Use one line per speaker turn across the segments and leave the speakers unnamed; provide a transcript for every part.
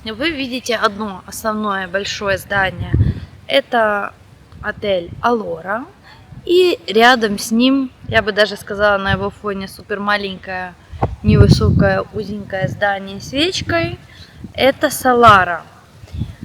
вы видите одно основное большое здание. Это отель Алора. И рядом с ним, я бы даже сказала, на его фоне супер маленькое, невысокое, узенькое здание с свечкой. Это Солара.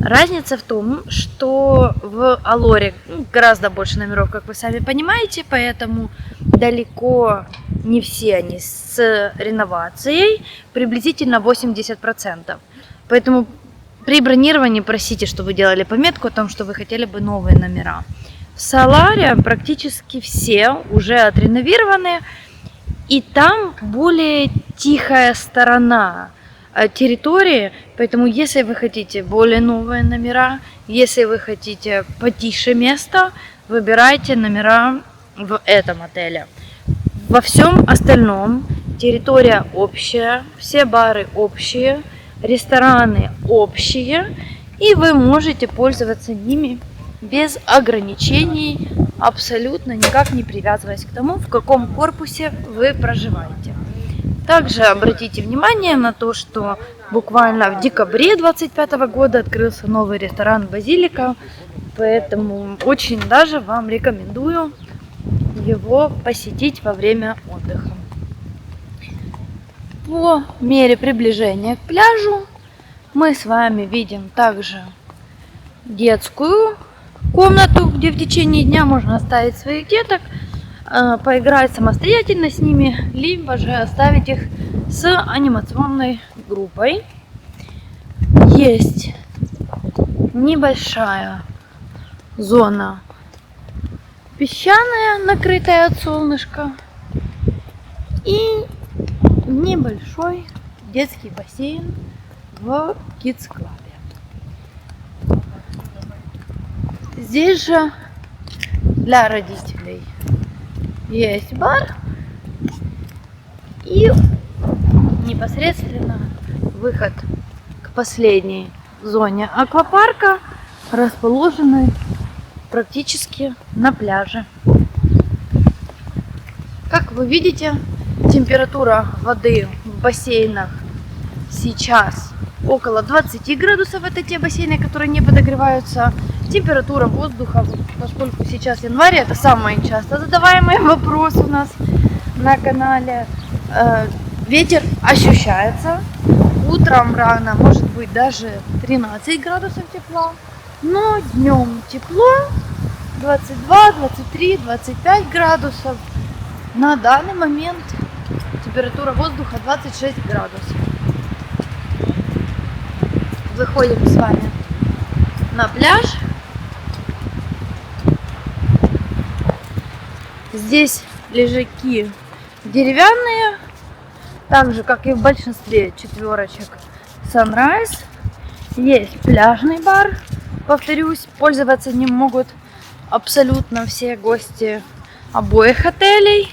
Разница в том, что в Алоре гораздо больше номеров, как вы сами понимаете, поэтому далеко не все они с реновацией, приблизительно 80%. Поэтому при бронировании просите, чтобы вы делали пометку о том, что вы хотели бы новые номера. В Соларе практически все уже отреновированы, и там более тихая сторона территории, поэтому если вы хотите более новые номера, если вы хотите потише место, выбирайте номера в этом отеле. Во всем остальном территория общая, все бары общие, рестораны общие, и вы можете пользоваться ними без ограничений, абсолютно никак не привязываясь к тому, в каком корпусе вы проживаете. Также обратите внимание на то, что буквально в декабре 2025 года открылся новый ресторан «Базилика», поэтому очень даже вам рекомендую его посетить во время отдыха. По мере приближения к пляжу мы с вами видим также детскую комнату, где в течение дня можно оставить своих деток, поиграть самостоятельно с ними, либо же оставить их с анимационной группой. Есть небольшая зона песчаная, накрытая от солнышка, и небольшой детский бассейн в Kids Club. Здесь же для родителей есть бар и непосредственно выход к последней зоне аквапарка, расположенной практически на пляже. Как вы видите, температура воды в бассейнах сейчас около 20 градусов. Это те бассейны, которые не подогреваются. Температура воздуха, поскольку сейчас январь, это самый часто задаваемый вопрос у нас на канале. Ветер ощущается. Утром рано может быть даже 13 градусов тепла. Но днем тепло 22, 23, 25 градусов. На данный момент температура воздуха 26 градусов. Выходим с вами на пляж. Здесь лежаки деревянные, так же как и в большинстве четверочек Sunrise. Есть пляжный бар. Повторюсь, пользоваться ним могут абсолютно все гости обоих отелей.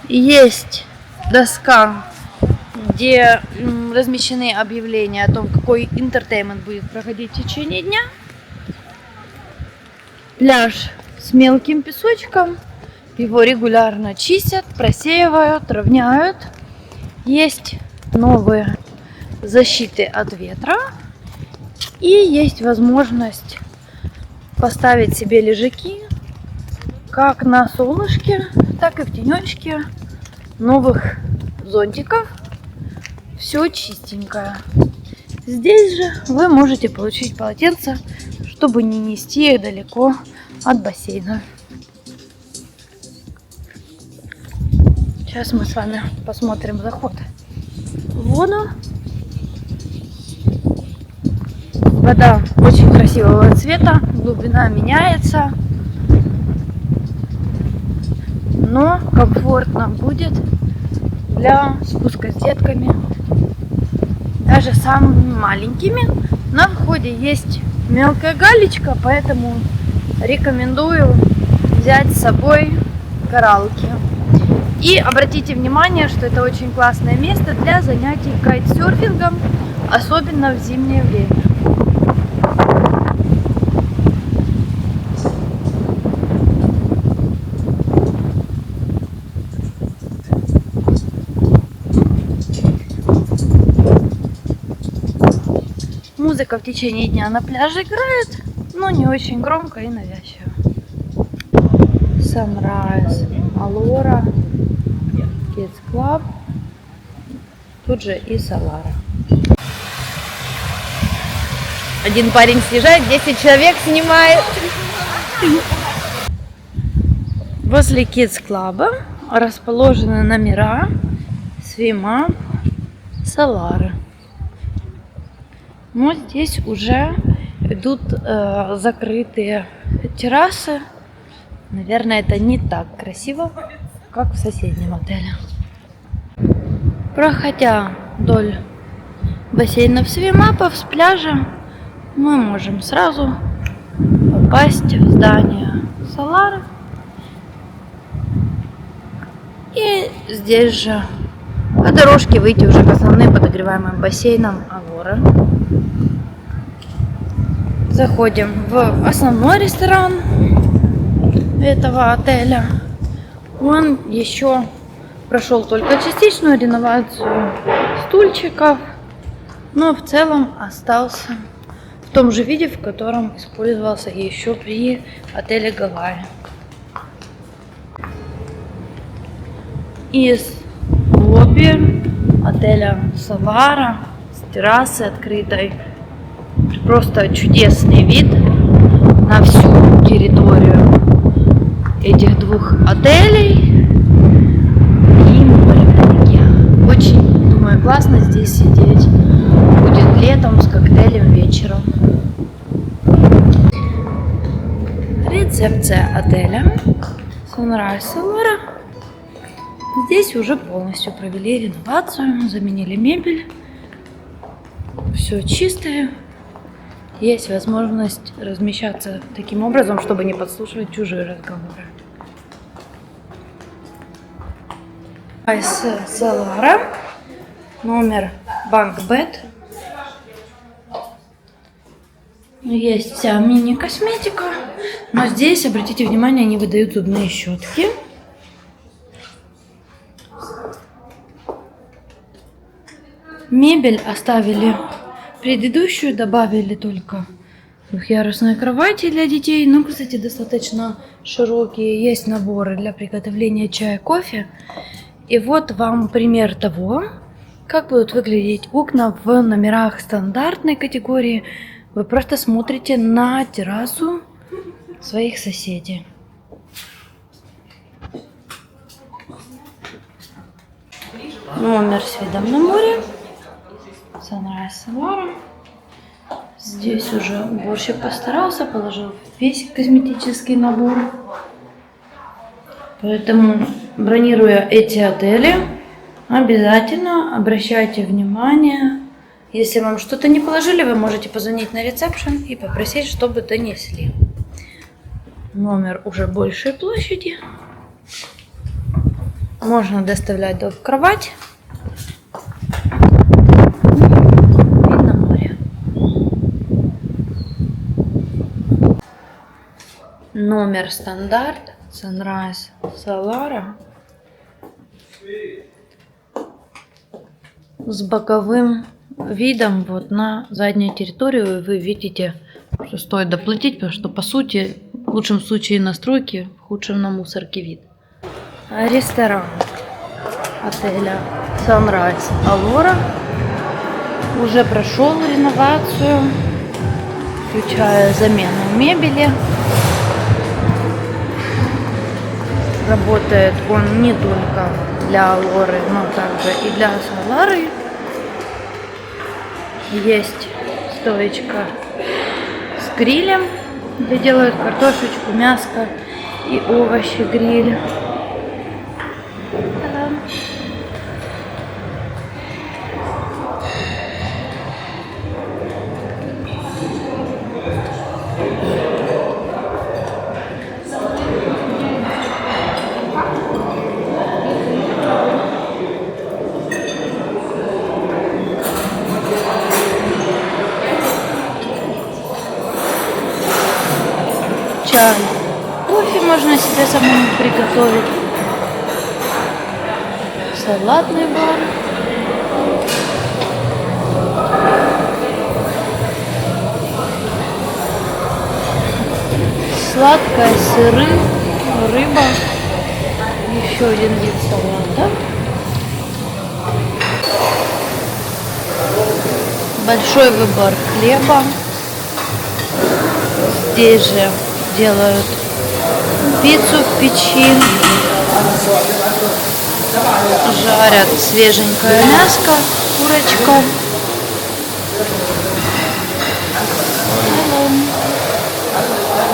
Есть доска, где размещены объявления о том, какой интертеймент будет проходить в течение дня. Пляж с мелким песочком. Его регулярно чистят, просеивают, равняют. Есть новые защиты от ветра. И есть возможность поставить себе лежаки как на солнышке, так и в тенечке новых зонтиков. Все чистенькое. Здесь же вы можете получить полотенце, чтобы не нести их далеко от бассейна. Сейчас мы с вами посмотрим заход в воду. Вода очень красивого цвета, глубина меняется, но комфортно будет для спуска с детками, даже самыми маленькими. На входе есть мелкая галечка, поэтому рекомендую взять с собой кораллки. И обратите внимание, что это очень классное место для занятий кайтсерфингом, особенно в зимнее время. Музыка в течение дня на пляже играет, но не очень громко и навязчиво. Sunrise, Allura, Kids Club, тут же и Solara. Один парень съезжает, 10 человек снимает. Возле Kids Club расположены номера Swim-Up, Solara. Но здесь уже идут закрытые террасы. Наверное, это не так красиво, как в соседнем отеле. Проходя вдоль бассейнов Swim-Up'ов с пляжа, мы можем сразу попасть в здание Solara. И здесь же по дорожке выйти уже к основным подогреваемым бассейнам Allura. Заходим в основной ресторан этого отеля. Он еще прошел только частичную реновацию стульчиков, но в целом остался в том же виде, в котором использовался еще при отеле Гавайи. Из лобби отеля Solara с террасы открытой просто чудесный вид на всю территорию этих двух отелей и море вдалеке. Очень, думаю, классно здесь сидеть будет летом с коктейлем вечером. Рецепция отеля Sunrise Allura. Здесь уже полностью провели реновацию, заменили мебель, все чистое. Есть возможность размещаться таким образом, чтобы не подслушивать чужие разговоры. Solara, номер Bunk Bed. Есть вся мини-косметика, но здесь, обратите внимание, они выдают зубные щетки. Мебель оставили предыдущую, добавили только двухъярусные кровати для детей. Ну, кстати, достаточно широкие. Есть наборы для приготовления чая, кофе. И вот вам пример того, как будут выглядеть окна в номерах стандартной категории. Вы просто смотрите на террасу своих соседей. Номер с видом на море. Sunrise Allura. Здесь уже уборщик постарался, положил весь косметический набор. Поэтому, бронируя эти отели, обязательно обращайте внимание. Если вам что-то не положили, вы можете позвонить на ресепшн и попросить, чтобы донесли. Номер уже большей площади. Можно доставлять в кровать. Номер стандарт Sunrise Allura с боковым видом вот на заднюю территорию. Вы видите, что стоит доплатить, потому что по сути в лучшем случае на стройке, в худшем на мусорке вид. Ресторан отеля Sunrise Allura уже прошел реновацию, включая замену мебели. Работает он не только для Allura, но также и для Solary. Есть стоечка с грилем, где делают картошечку, мяско и овощи гриль. Чай, кофе можно себе самому приготовить. Салатный бар. сладкое, сыры, рыба. Еще один вид салата. Большой выбор хлеба. Здесь же делают пиццу в печи. Жарят свеженькое мяско, курочка.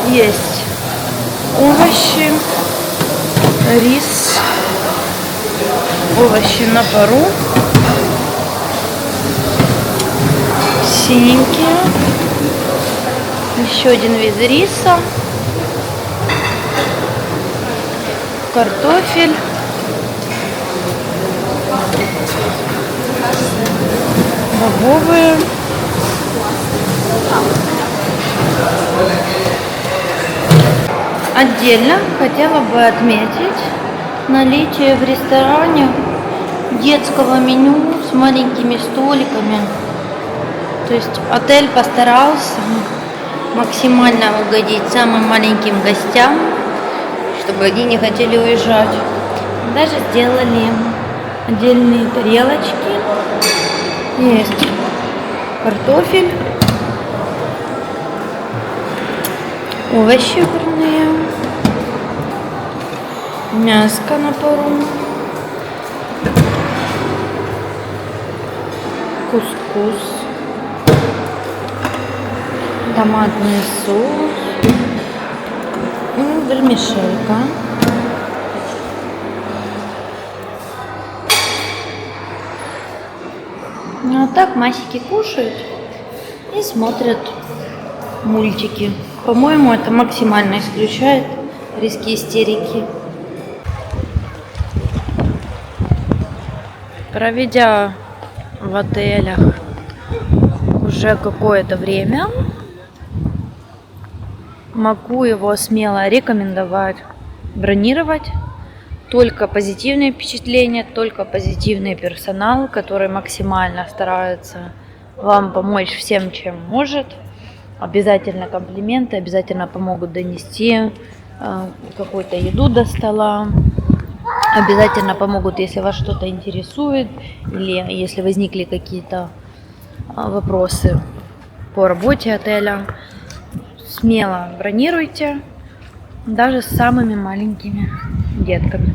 Есть овощи, рис, овощи на пару, синенькие, еще один вид риса, картофель, бобовые. Отдельно хотела бы отметить наличие в ресторане детского меню с маленькими столиками. То есть отель постарался максимально угодить самым маленьким гостям, чтобы они не хотели уезжать. Даже сделали отдельные тарелочки. Есть картофель, овощи парные, мяско на пару, кускус, томатный соус, вермишелька. Ну а так масики кушают и смотрят мультики. По-моему, это максимально исключает риски истерики. Проведя в отелях уже какое-то время, могу его смело рекомендовать бронировать. Только позитивные впечатления, только позитивный персонал, который максимально старается вам помочь всем, чем может. Обязательно комплименты, обязательно помогут донести какую-то еду до стола. Обязательно помогут, если вас что-то интересует или если возникли какие-то вопросы по работе отеля. Смело бронируйте, даже с самыми маленькими детками.